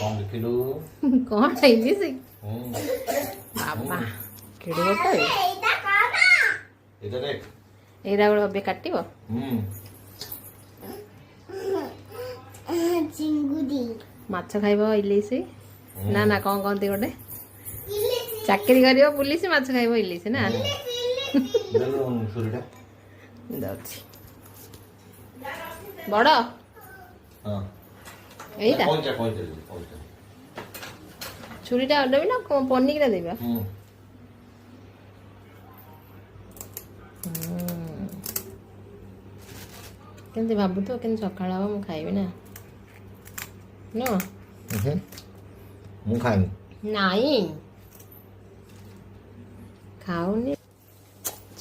कौन किलो कौन इलिश बाबा केड़े गोटे इधर देख एरा बे काटिबो चिंगुडी माछ खाइबो इलिश ना ना कौन कहते गोटे चाकरी करियो पुलिस माछ खाइबो इलिश ना छुरीटा दउछि बड़ हां एइटा कौन चा छुरीटा देबी ना पनीर देबा केमती भाबु तो केन सकाळ हम खाइबे ना नो मु खाइम नहीं खाऊनी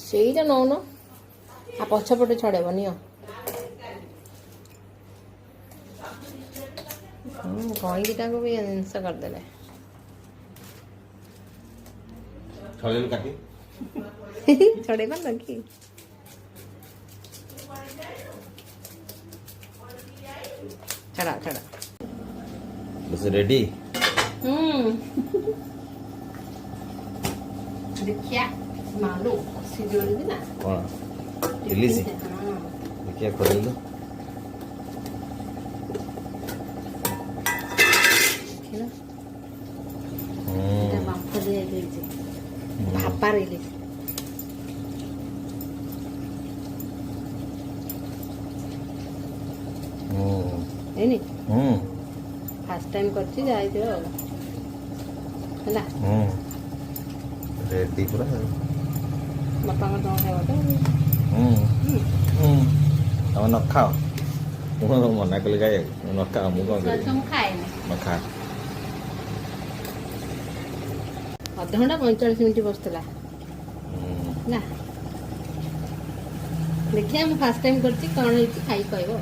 ସେଇଟା ନଉନ आ ପଛପଟେ ଛଡେଇବନି କଇଁଟାକୁ ବି ଜିନିଷ କରିଦେଲେ ଛଡେଇଲୁ କାଟି ଛଡେଇ ପାର କି ଛଡା ଛଡା बस रेडी ଦେଖିଆ मालू सिजोली ना कौन इलिश देखिए खोल बाफ दिए भापार इलिश एनी फास्ट टाइम करछि जाई दियो हला रेडी पूरा बापा को दो खाइबो तो न खाओ मु मना कल गाय न खाओ मु कौन कर तुम खाए न खा आधा घंटा 45 मिनिट बसतला ना देखिए हम फर्स्ट टाइम करछि कोन होई खाई कहबो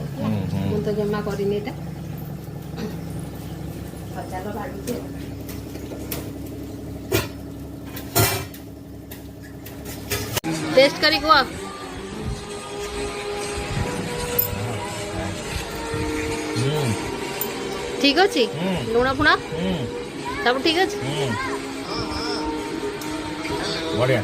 मु तो जमा करिनी एटा पचालो भाडुचे टेस्ट करी को आप ठीक अच्छी लुण फुण सब ठीक अच्छे बढ़िया